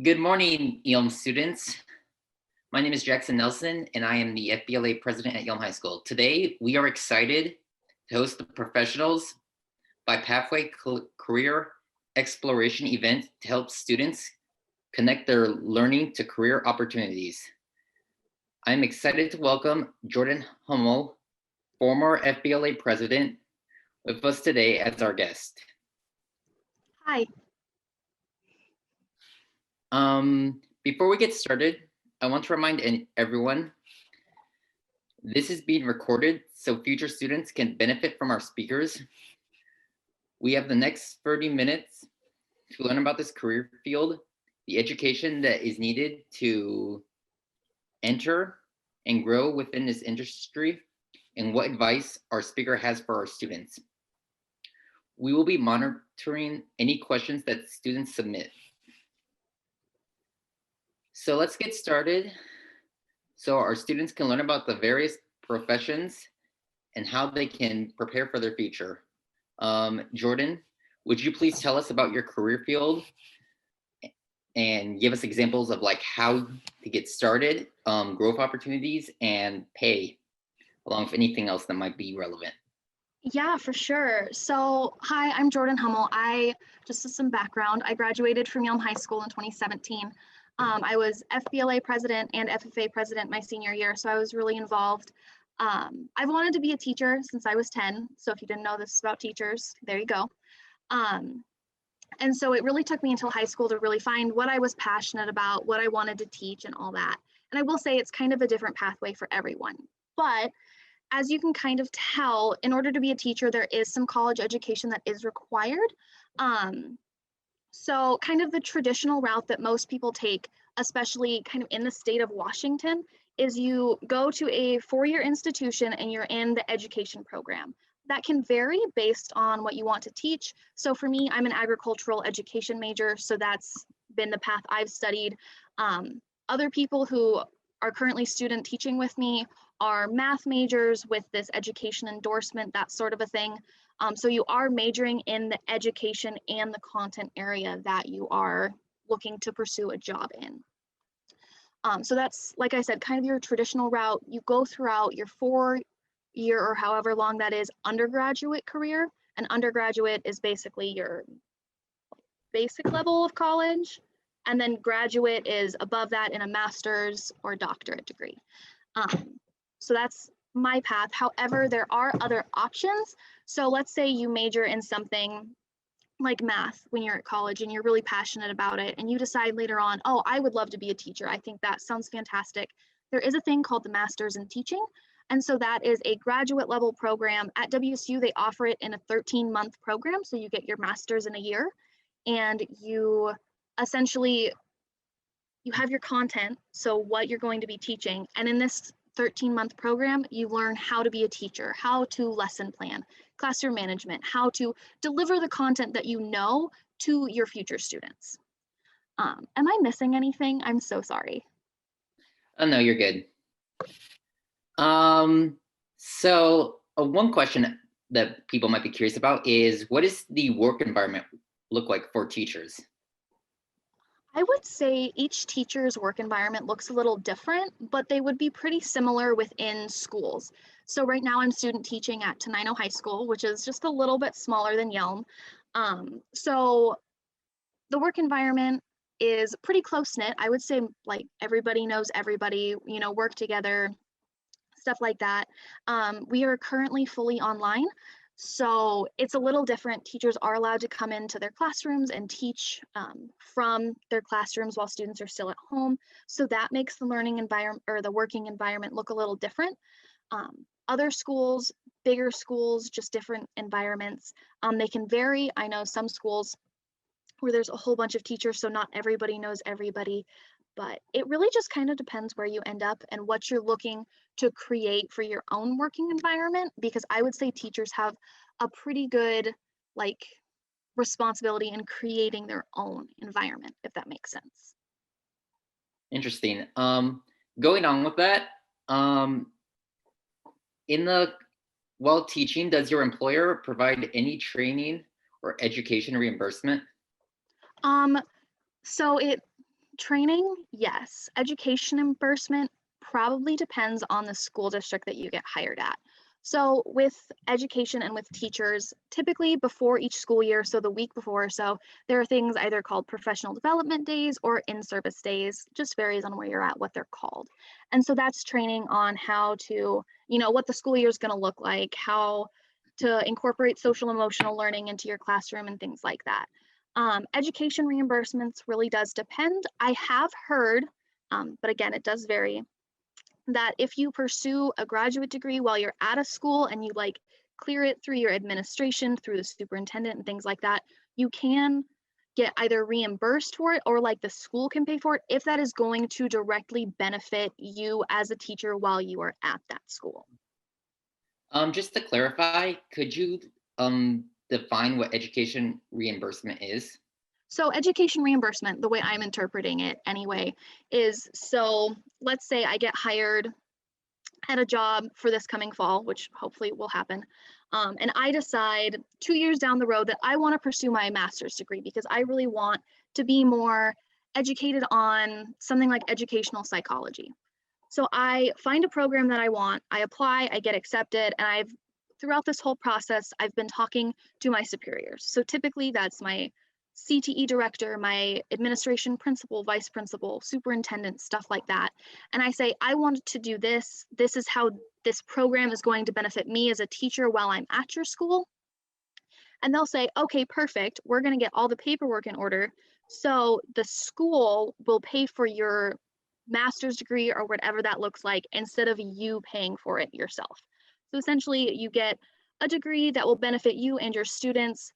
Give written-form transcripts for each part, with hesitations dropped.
Good morning, Yelm students. My name is Jackson Nelson, and I am the FBLA president at Yelm High School. Today, we are excited to host the Professionals by Pathway Career Exploration event to help students connect their learning to career opportunities. I'm excited to welcome Jordan Hummel, former FBLA president, with us today as our guest. Hi. Before we get started, I want to remind everyone, this is being recorded so future students can benefit from our speakers. We have the next 30 minutes to learn about this career field, the education that is needed to enter and grow within this industry, and what advice our speaker has for our students. We will be monitoring any questions that students submit. So let's get started so our students can learn about the various professions and how they can prepare for their future. Jordan, would you please tell us about your career field and give us examples of like how to get started, growth opportunities, and pay, along with anything else that might be relevant? Yeah, for sure. So, hi, I'm Jordan Hummel. Just as some background, I graduated from Yelm High School in 2017. I was FBLA president and FFA president my senior year, so I was really involved. I've wanted to be a teacher since I was 10. So if you didn't know this is about teachers, there you go. And so it really took me until high school to really find what I was passionate about, what I wanted to teach and all that. And I will say it's kind of a different pathway for everyone. But as you can kind of tell, in order to be a teacher, there is some college education that is required. So kind of the traditional route that most people take, especially kind of in the state of Washington, is you go to a four-year institution and you're in the education program. That can vary based on what you want to teach. So for me, I'm an agricultural education major, so that's been the path I've studied. Other people who are currently student teaching with me are math majors with this education endorsement, that sort of a thing. So you are majoring in the education and the content area that you are looking to pursue a job in. So that's, like I said, kind of your traditional route. You go throughout your 4-year or however long that is undergraduate career. An undergraduate is basically your basic level of college, and then graduate is above that in a master's or doctorate degree. So that's my path. However, there are other options. So let's say you major in something like math when you're at college and you're really passionate about it, and you decide later on, oh, I would love to be a teacher. I think that sounds fantastic. There is a thing called the Master's in Teaching. And so that is a graduate level program. At WSU, they offer it in a 13-month program. So you get your master's in a year, and you essentially, you have your content, so what you're going to be teaching. And in this 13-month program, you learn how to be a teacher, how to lesson plan, classroom management, how to deliver the content that you know to your future students. Am I missing anything? I'm so sorry. Oh, no, you're good. So one question that people might be curious about is, what does the work environment look like for teachers? I would say each teacher's work environment looks a little different, but they would be pretty similar within schools. So right now I'm student teaching at Tenino High School, which is just a little bit smaller than Yelm. So the work environment is pretty close-knit. I would say like everybody knows everybody, you know, work together, stuff like that. We are currently fully online. So it's a little different. Teachers are allowed to come into their classrooms and teach from their classrooms while students are still at home. So that makes the learning environment or the working environment look a little different. Other schools, bigger schools, just different environments. They can vary. I know some schools where there's a whole bunch of teachers, so not everybody knows everybody. But it really just kind of depends where you end up and what you're looking to create for your own working environment, because I would say teachers have a pretty good like responsibility in creating their own environment, if that makes sense. Interesting. Going on with that, while teaching, does your employer provide any training or education reimbursement? So it Training, yes. Education reimbursement probably depends on the school district that you get hired at. So with education and with teachers, typically before each school year, so the week before or so, there are things either called professional development days or in-service days, just varies on where you're at, what they're called. And so that's training on how to, what the school year is going to look like, how to incorporate social emotional learning into your classroom and things like that. Education reimbursements really does depend. I have heard, but again, it does vary, that if you pursue a graduate degree while you're at a school and you like clear it through your administration, through the superintendent and things like that, you can get either reimbursed for it or like the school can pay for it if that is going to directly benefit you as a teacher while you are at that school. Just to clarify, could you define what education reimbursement is? So education reimbursement, the way I'm interpreting it anyway, is so let's say I get hired at a job for this coming fall, which hopefully will happen. And I decide 2 years down the road that I want to pursue my master's degree because I really want to be more educated on something like educational psychology. So I find a program that I want, I apply, I get accepted, and throughout this whole process, I've been talking to my superiors. So typically that's my CTE director, my administration principal, vice principal, superintendent, stuff like that. And I say, I want to do this. This is how this program is going to benefit me as a teacher while I'm at your school. And they'll say, okay, perfect. We're going to get all the paperwork in order. So the school will pay for your master's degree or whatever that looks like instead of you paying for it yourself. So essentially, you get a degree that will benefit you and your students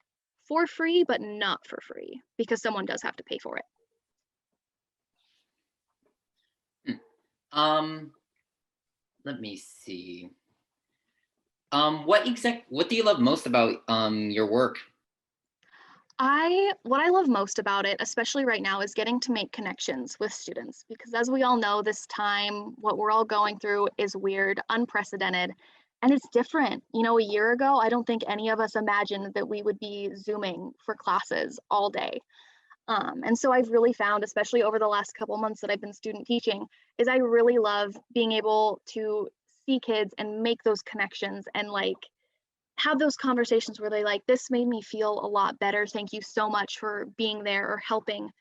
for free, but not for free because someone does have to pay for it. Let me see. What do you love most about your work? What I love most about it, especially right now, is getting to make connections with students because as we all know, this time, what we're all going through is weird, unprecedented, and it's different. A year ago, I don't think any of us imagined that we would be Zooming for classes all day. And so I've really found, especially over the last couple months that I've been student teaching, is I really love being able to see kids and make those connections and like have those conversations where they like, this made me feel a lot better. Thank you so much for being there or helping.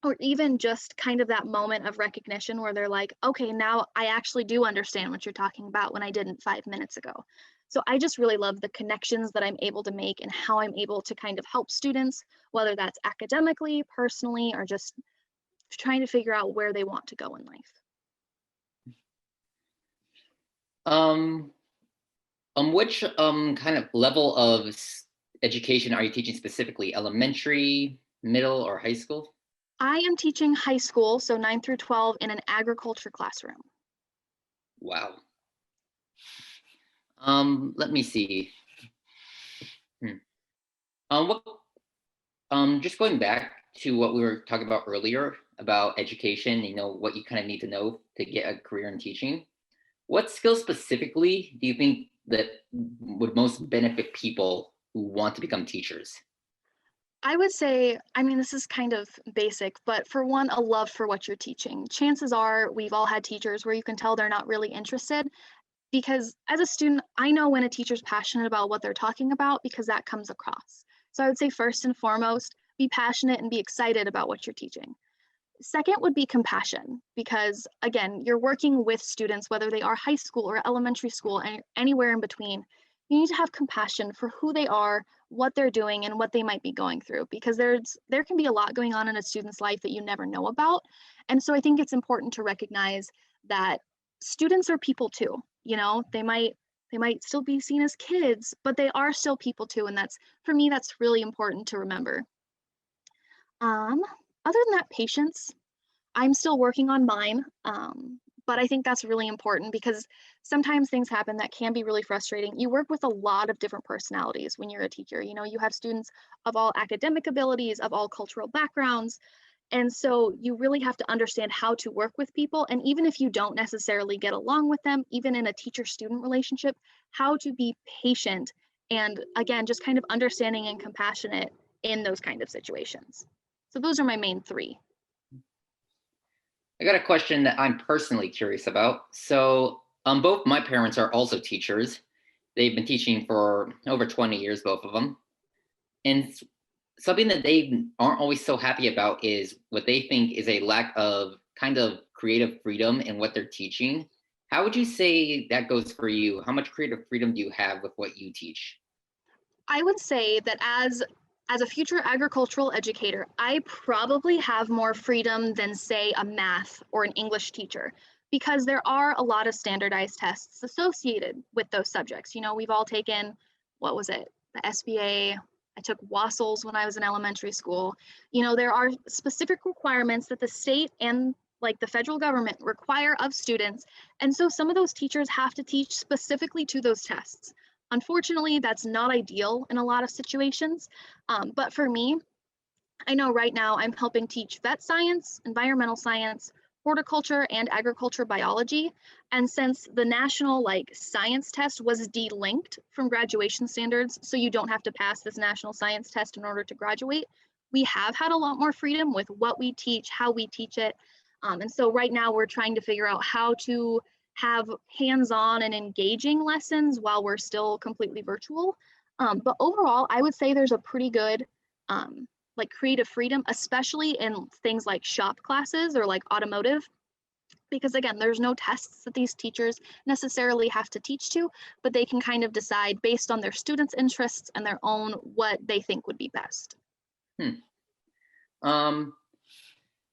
Or even just kind of that moment of recognition where they're like, okay, now I actually do understand what you're talking about when I didn't 5 minutes ago. So I just really love the connections that I'm able to make and how I'm able to kind of help students, whether that's academically, personally, or just trying to figure out where they want to go in life. Um, which kind of level of education are you teaching specifically? Elementary, middle, or high school? I am teaching high school, so 9 through 12 in an agriculture classroom. Wow. Let me see. What just going back to what we were talking about earlier about education, what you kind of need to know to get a career in teaching. What skills specifically do you think that would most benefit people who want to become teachers? I would say, I mean, this is kind of basic, but for one, a love for what you're teaching. Chances are we've all had teachers where you can tell they're not really interested because as a student, I know when a teacher's passionate about what they're talking about because that comes across. So I would say first and foremost, be passionate and be excited about what you're teaching. Second would be compassion because again, you're working with students, whether they are high school or elementary school and anywhere in between. You need to have compassion for who they are, what they're doing, and what they might be going through because there can be a lot going on in a student's life that you never know about. And so I think it's important to recognize that students are people too. They might still be seen as kids, but they are still people too. And that's for me, that's really important to remember. Other than that, patience. I'm still working on mine, but I think that's really important because sometimes things happen that can be really frustrating. You work with a lot of different personalities when you're a teacher. You have students of all academic abilities, of all cultural backgrounds. And so you really have to understand how to work with people. And even if you don't necessarily get along with them, even in a teacher-student relationship, how to be patient and again, just kind of understanding and compassionate in those kind of situations. So those are my main three. I got a question that I'm personally curious about. So, both my parents are also teachers. They've been teaching for over 20 years, both of them. And something that they aren't always so happy about is what they think is a lack of kind of creative freedom in what they're teaching. How would you say that goes for you? How much creative freedom do you have with what you teach? I would say that as a future agricultural educator, I probably have more freedom than, say, a math or an English teacher, because there are a lot of standardized tests associated with those subjects. You know, we've all taken, what was it, the SBA. I took Wassels when I was in elementary school. You know, there are specific requirements that the state and like the federal government require of students. And so some of those teachers have to teach specifically to those tests. Unfortunately, that's not ideal in a lot of situations. But for me, I know right now I'm helping teach vet science, environmental science, horticulture, and agriculture biology. And since the national like science test was delinked from graduation standards, so you don't have to pass this national science test in order to graduate, we have had a lot more freedom with what we teach, how we teach it. And so right now we're trying to figure out how to have hands-on and engaging lessons while we're still completely virtual. But overall, I would say there's a pretty good like creative freedom, especially in things like shop classes or like automotive, because again, there's no tests that these teachers necessarily have to teach to, but they can kind of decide based on their students' interests and their own what they think would be best. Hmm. Um,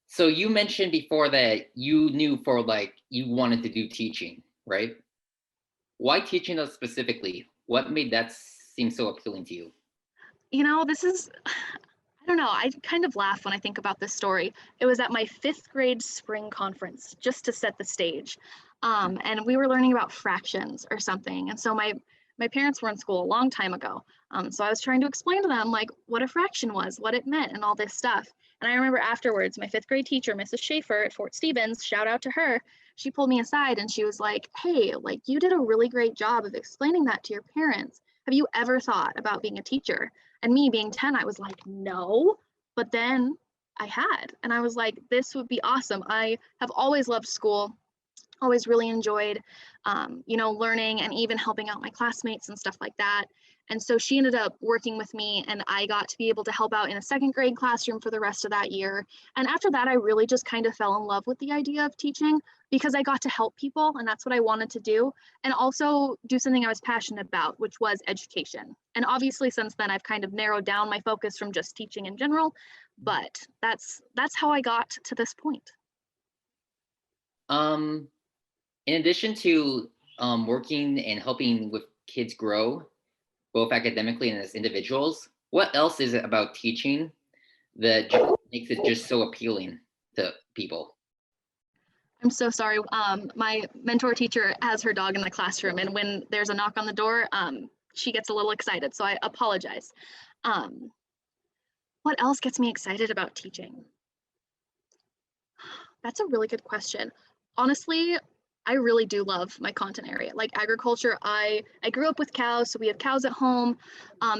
so you mentioned before that you knew for like you wanted to do teaching, right? Why teaching us specifically? What made that seem so appealing to you? You know, this is, I don't know, I kind of laugh when I think about this story. It was at my fifth grade spring conference, just to set the stage. And we were learning about fractions or something. And so my parents were in school a long time ago. So I was trying to explain to them like what a fraction was, what it meant, and all this stuff. And I remember afterwards, my fifth grade teacher, Mrs. Schaefer at Fort Stevens, shout out to her, she pulled me aside and she was like, hey, like you did a really great job of explaining that to your parents. Have you ever thought about being a teacher? And me being 10, I was like, no. But then I had, and I was like, this would be awesome. I have always loved school, always really enjoyed, you know, learning and even helping out my classmates and stuff like that. And so she ended up working with me, and I got to be able to help out in a second grade classroom for the rest of that year. And after that, I really just kind of fell in love with the idea of teaching because I got to help people, and that's what I wanted to do. And also do something I was passionate about, which was education. And obviously, since then, I've kind of narrowed down my focus from just teaching in general, but that's how I got to this point. Um, in addition to working and helping with kids grow, both academically and as individuals, what else is it about teaching that makes it just so appealing to people? I'm so sorry. My mentor teacher has her dog in the classroom, and when there's a knock on the door, she gets a little excited. So I apologize. Um, what else gets me excited about teaching? That's a really good question. Honestly, I really do love my content area. Like agriculture, I grew up with cows, so we have cows at home.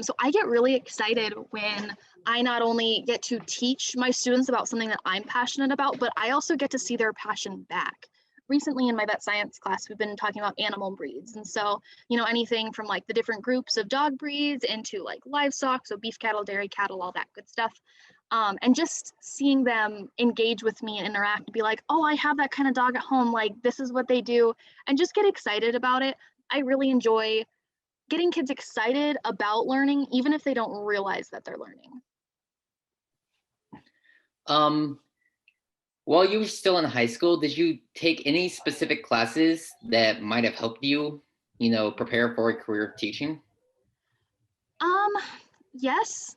So I get really excited when I not only get to teach my students about something that I'm passionate about, but I also get to see their passion back. Recently in my vet science class, we've been talking about animal breeds. And so, you know, anything from like the different groups of dog breeds into like livestock, so beef cattle, dairy cattle, all that good stuff. And just seeing them engage with me and interact and be like, oh, I have that kind of dog at home, like this is what they do, and just get excited about it. I really enjoy getting kids excited about learning, even if they don't realize that they're learning. Um, while you were still in high school, did you take any specific classes that might have helped you, prepare for a career of teaching? Um, yes.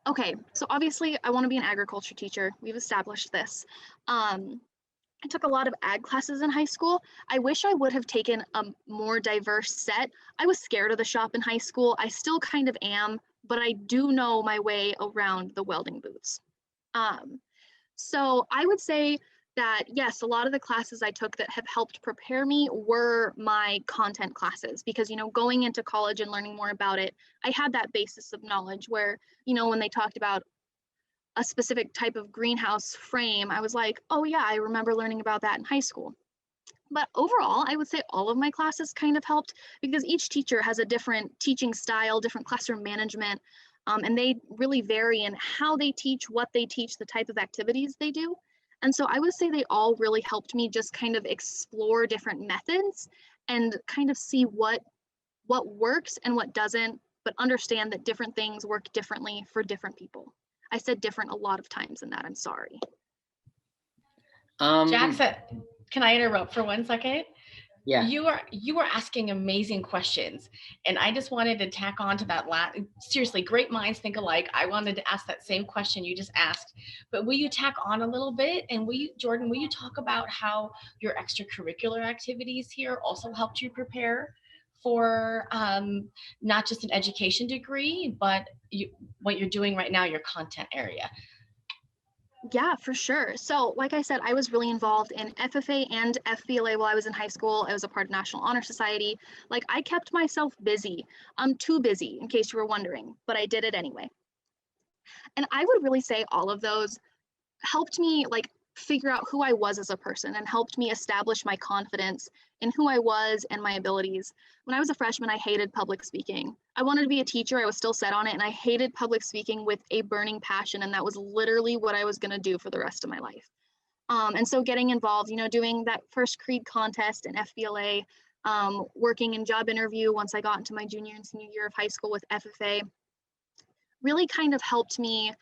Okay, so obviously I want to be an agriculture teacher. We've established this. I took a lot of ag classes in high school. I wish I would have taken a more diverse set. I was scared of the shop in high school. I still kind of am, but I do know my way around the welding booths. Um, so I would say that yes, a lot of the classes I took that have helped prepare me were my content classes because, you know, going into college and learning more about it, I had that basis of knowledge where, you know, when they talked about a specific type of greenhouse frame, I was like, oh yeah, I remember learning about that in high school. But overall, I would say all of my classes kind of helped because each teacher has a different teaching style, different classroom management, and they really vary in how they teach, what they teach, the type of activities they do. And so I would say they all really helped me just kind of explore different methods and kind of see what works and what doesn't, but understand that different things work differently for different people. I said different a lot of times in that, I'm sorry. Jackson, can I interrupt for 1 second? Yeah. You are asking amazing questions, and I just wanted to tack on to that seriously, great minds think alike. I wanted to ask that same question you just asked, but will you tack on a little bit, and Jordan, will you talk about how your extracurricular activities here also helped you prepare for not just an education degree, but what you're doing right now, your content area? Yeah, for sure. So, like I said, I was really involved in FFA and FBLA while I was in high school. I was a part of National Honor Society. Like, I kept myself busy. I'm too busy, in case you were wondering, but I did it anyway. And I would really say all of those helped me like figure out who I was as a person and helped me establish my confidence in who I was and my abilities. When I was a freshman, I hated public speaking. I wanted to be a teacher. I was still set on it, and I hated public speaking with a burning passion, and that was literally what I was going to do for the rest of my life. And so getting involved, you know, doing that first Creed contest in FBLA, working in job interview once I got into my junior and senior year of high school with FFA, really kind of helped me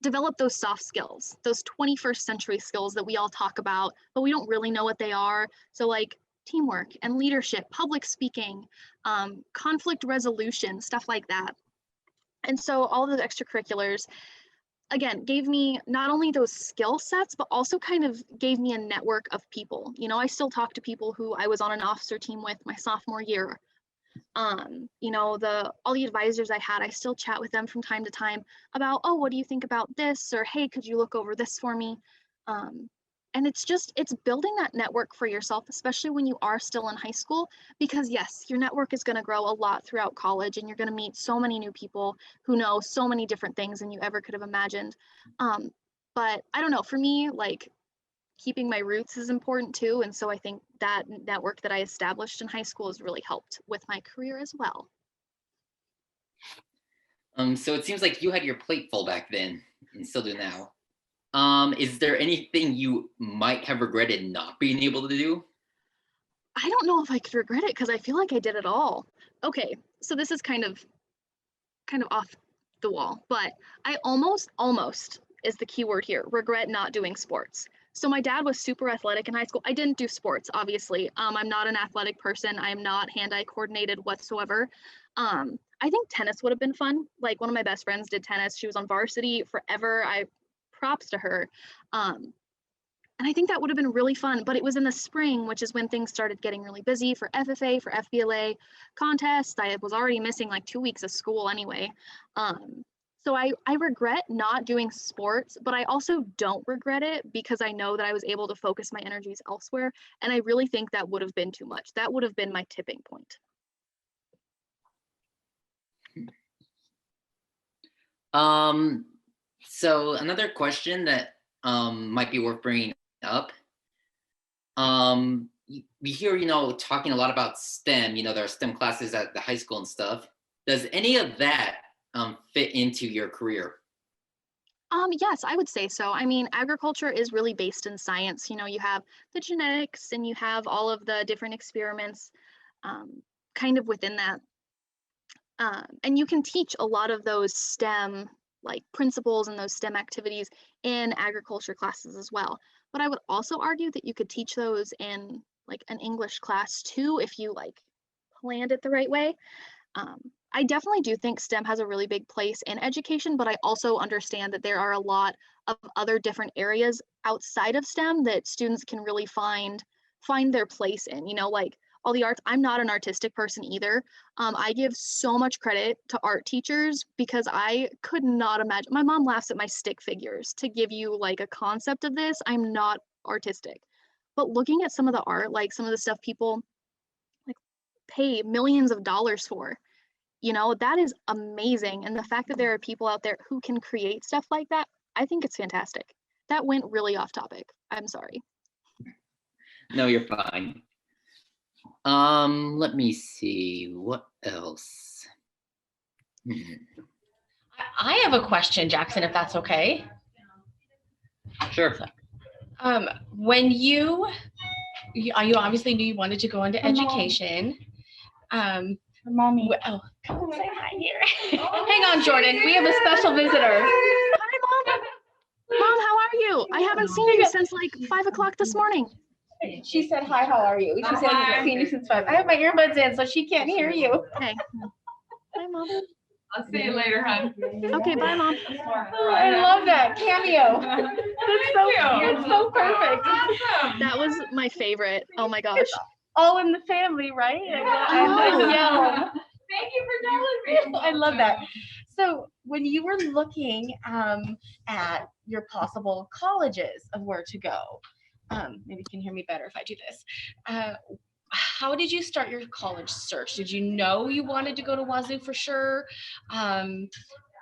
develop those soft skills, those 21st century skills that we all talk about, but we don't really know what they are. So like teamwork and leadership, public speaking, conflict resolution, stuff like that. And so all of the extracurriculars, again, gave me not only those skill sets, but also kind of gave me a network of people. You know, I still talk to people who I was on an officer team with my sophomore year. You know, all the advisors I had, I still chat with them from time to time about, oh, what do you think about this? Or, hey, could you look over this for me? And it's building that network for yourself, especially when you are still in high school, because yes, your network is going to grow a lot throughout college, and you're going to meet so many new people who know so many different things than you ever could have imagined. But I don't know, for me, like, keeping my roots is important too. And so I think that network that I established in high school has really helped with my career as well. So it seems like you had your plate full back then and still do now. Is there anything you might have regretted not being able to do? I don't know if I could regret it because I feel like I did it all. Okay, so this is kind of off the wall, but I almost is the key word here, regret not doing sports. So my dad was super athletic in high school. I didn't do sports, obviously. I'm not an athletic person. I'm not hand-eye coordinated whatsoever. I think tennis would have been fun. Like, one of my best friends did tennis. She was on varsity forever. Props to her. And I think that would have been really fun, but it was in the spring, which is when things started getting really busy for FFA, for FBLA contests. I was already missing like 2 weeks of school anyway. So I regret not doing sports, but I also don't regret it because I know that I was able to focus my energies elsewhere. And I really think that would have been too much. That would have been my tipping point. So another question that might be worth bringing up. We hear, talking a lot about STEM, there are STEM classes at the high school and stuff. Does any of that fit into your career? Yes, I would say so. I mean, agriculture is really based in science. You know, you have the genetics and you have all of the different experiments kind of within that. And you can teach a lot of those STEM like principles and those STEM activities in agriculture classes as well. But I would also argue that you could teach those in like an English class too, if you like planned it the right way. I definitely do think STEM has a really big place in education, but I also understand that there are a lot of other different areas outside of STEM that students can really find their place in, like all the arts. I'm not an artistic person either. I give so much credit to art teachers because I could not imagine. My mom laughs at my stick figures to give you like a concept of this. I'm not artistic, but looking at some of the art, like some of the stuff people like pay millions of dollars for, that is amazing. And the fact that there are people out there who can create stuff like that, I think it's fantastic. That went really off topic. I'm sorry. No, you're fine. Let me see, what else? I have a question, Jackson, if that's okay. Sure. When you obviously knew you wanted to go into education. Mommy. Oh, come and say hi here. Hang on, Jordan. We have a special visitor. Hi, Mom. Mom, how are you? I haven't seen you since like 5 o'clock this morning. She said, hi, how are you? She said, I haven't seen you since 5. I have my earbuds in, so she can't hear you. Okay. Hi, Mom. I'll see you later, hon. Okay, bye, Mom. Oh, I love that cameo. That's so perfect. Awesome. That was my favorite. Oh my gosh. All in the family, right? I know. Yeah. Thank you for telling me. I love that. So when you were looking at your possible colleges of where to go, maybe you can hear me better if I do this. How did you start your college search? Did you know you wanted to go to Wazoo for sure?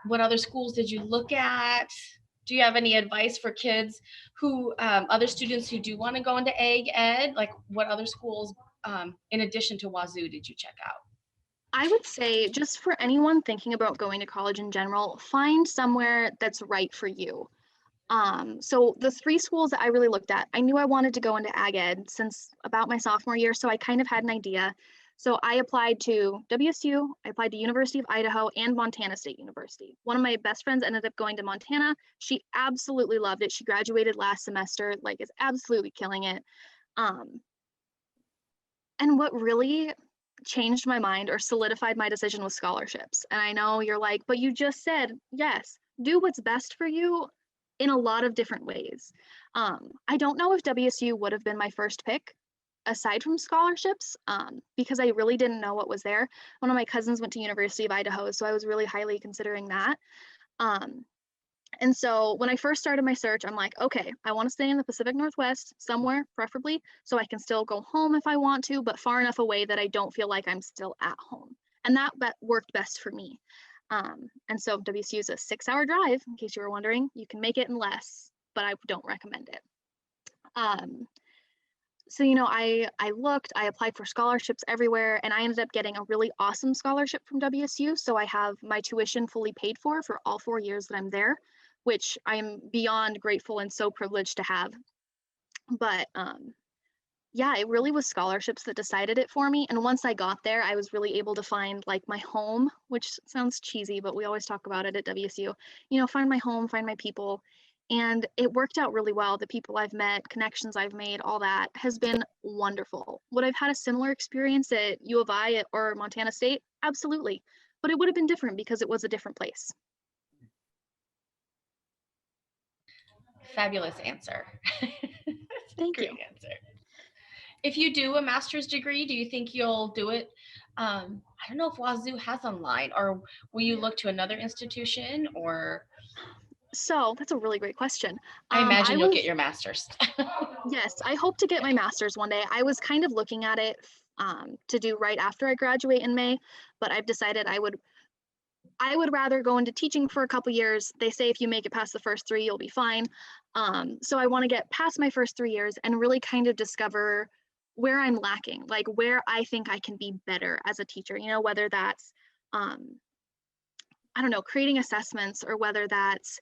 What other schools did you look at? Do you have any advice for kids who, other students who do want to go into ag ed? Like what other schools, in addition to Wazoo, did you check out? I would say just for anyone thinking about going to college in general, find somewhere that's right for you. So the 3 schools that I really looked at, I knew I wanted to go into ag ed since about my sophomore year, so I kind of had an idea. So I applied to WSU, I applied to University of Idaho and Montana State University. One of my best friends ended up going to Montana. She absolutely loved it. She graduated last semester, like is absolutely killing it. And what really changed my mind or solidified my decision was scholarships. And I know you're like, but you just said, yes, do what's best for you in a lot of different ways. I don't know if WSU would have been my first pick aside from scholarships, because I really didn't know what was there. One of my cousins went to University of Idaho, so I was really highly considering that. And so when I first started my search, I'm like, okay, I want to stay in the Pacific Northwest somewhere, preferably, so I can still go home if I want to, but far enough away that I don't feel like I'm still at home. And that worked best for me. And so WSU is a 6-hour drive, in case you were wondering. You can make it in less, but I don't recommend it. So, you know, I looked, I applied for scholarships everywhere, and I ended up getting a really awesome scholarship from WSU. So I have my tuition fully paid for all 4 years that I'm there, which I'm beyond grateful and so privileged to have. But yeah, it really was scholarships that decided it for me. And once I got there, I was really able to find like my home, which sounds cheesy, but we always talk about it at WSU, you know, find my home, find my people. And it worked out really well. The people I've met, connections I've made, all that has been wonderful. Would I've had a similar experience at U of I or Montana State? Absolutely. But it would have been different because it was a different place. Fabulous answer. Thank Great you. answer. If you do a master's degree, do you think you'll do it? I don't know if Wazoo has online, or will you look to another institution, or? So that's a really great question. I imagine you'll get your master's. Yes, I hope to get my master's one day. I was kind of looking at it to do right after I graduate in May, but I've decided I would rather go into teaching for a couple years. They say if you make it past the first 3, you'll be fine. So I want to get past my first 3 years and really kind of discover where I'm lacking, like where I think I can be better as a teacher, you know, whether that's, I don't know, creating assessments, or whether that's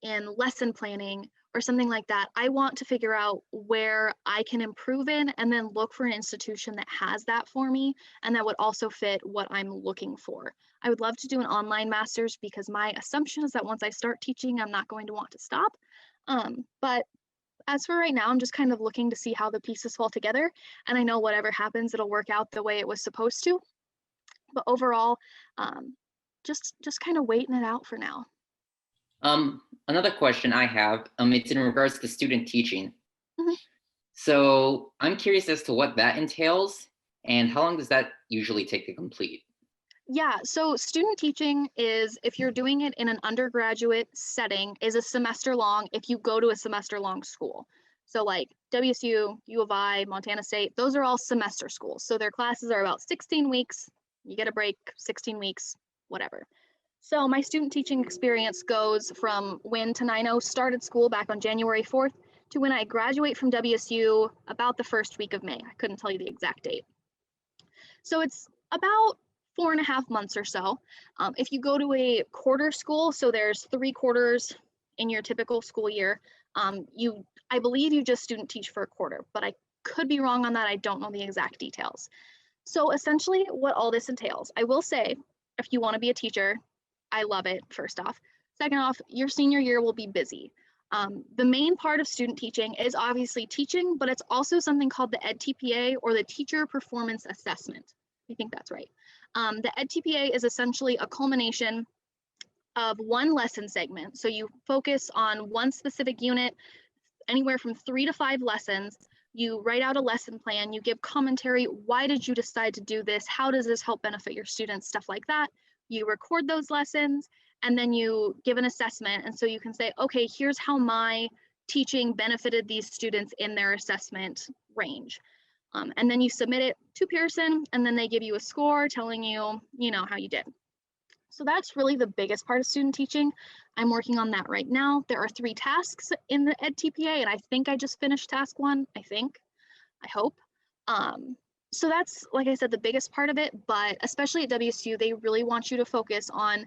in lesson planning or something like that. I want to figure out where I can improve in, and then look for an institution that has that for me and that would also fit what I'm looking for. I would love to do an online master's because my assumption is that once I start teaching, I'm not going to want to stop. But as for right now, I'm just kind of looking to see how the pieces fall together. And I know whatever happens, it'll work out the way it was supposed to. But overall, just kind of waiting it out for now. Another question I have, it's in regards to student teaching. Mhm. So I'm curious as to what that entails and how long does that usually take to complete? Yeah, so student teaching is, if you're doing it in an undergraduate setting, is a semester long if you go to a semester long school. So like WSU, U of I, Montana State, those are all semester schools. So their classes are about 16 weeks, you get a break, 16 weeks, whatever. So my student teaching experience goes from when Tenino started school back on January 4th to when I graduate from WSU about the first week of May. I couldn't tell you the exact date. So it's about 4.5 months or so. If you go to a quarter school, so there's 3 quarters in your typical school year, I believe you just student teach for a quarter, but I could be wrong on that. I don't know the exact details. So essentially what all this entails, I will say, if you want to be a teacher, I love it, first off. Second off, your senior year will be busy. The main part of student teaching is obviously teaching, but it's also something called the EdTPA, or the Teacher Performance Assessment. I think that's right. The EdTPA is essentially a culmination of one lesson segment. So you focus on one specific unit, anywhere from 3 to 5 lessons. You write out a lesson plan, you give commentary. Why did you decide to do this? How does this help benefit your students? Stuff like that. You record those lessons, and then you give an assessment. And so you can say, okay, here's how my teaching benefited these students in their assessment range. And then you submit it to Pearson, and then they give you a score telling you, how you did. So that's really the biggest part of student teaching. I'm working on that right now. There are 3 tasks in the EdTPA, and I think I just finished task 1, I hope. So that's, like I said, the biggest part of it, but especially at WSU, they really want you to focus on,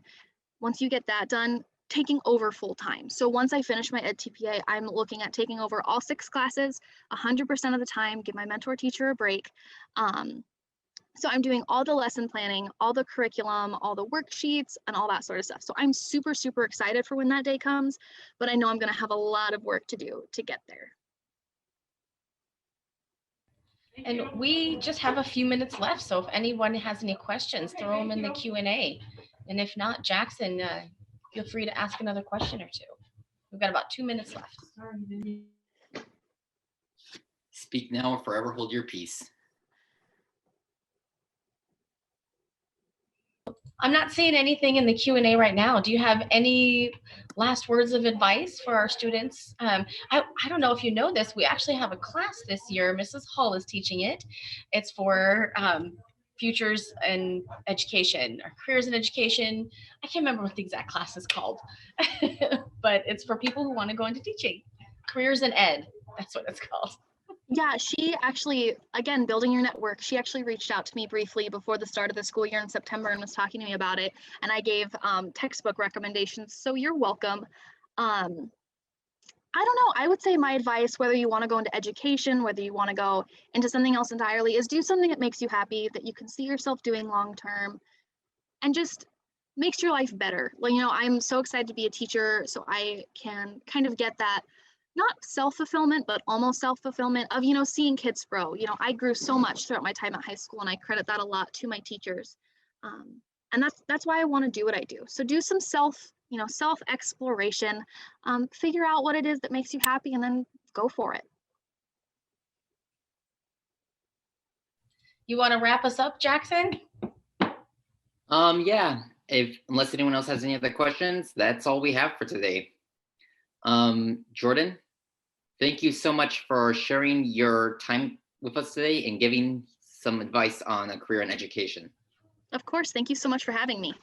once you get that done, taking over full time. So once I finish my EdTPA, I'm looking at taking over all 6 classes, 100% of the time, give my mentor teacher a break. So I'm doing all the lesson planning, all the curriculum, all the worksheets, and all that sort of stuff. So I'm super, super excited for when that day comes, but I know I'm going to have a lot of work to do to get there. And we just have a few minutes left, so if anyone has any questions, throw them in the Q&A. And if not, Jackson, feel free to ask another question or 2. We've got about 2 minutes left. Speak now or forever hold your peace. I'm not seeing anything in the Q&A right now. Do you have any last words of advice for our students? I don't know if you know this, we actually have a class this year. Mrs. Hull is teaching it. It's for futures in education, or careers in education. I can't remember what the exact class is called, but it's for people who want to go into teaching. Careers in ed, that's what it's called. Yeah, she actually, again, building your network, she actually reached out to me briefly before the start of the school year in September and was talking to me about it. And I gave textbook recommendations, so you're welcome. I don't know, I would say my advice, whether you want to go into education, whether you want to go into something else entirely, is do something that makes you happy, that you can see yourself doing long term, and just makes your life better. Like, I'm so excited to be a teacher, so I can kind of get that, not self-fulfillment, but almost self-fulfillment of, seeing kids grow. I grew so much throughout my time at high school, and I credit that a lot to my teachers. And that's why I want to do what I do. So do some self-exploration, figure out what it is that makes you happy, and then go for it. You want to wrap us up, Jackson? Yeah, unless anyone else has any other questions, that's all we have for today. Jordan, thank you so much for sharing your time with us today and giving some advice on a career in education. Of course, thank you so much for having me.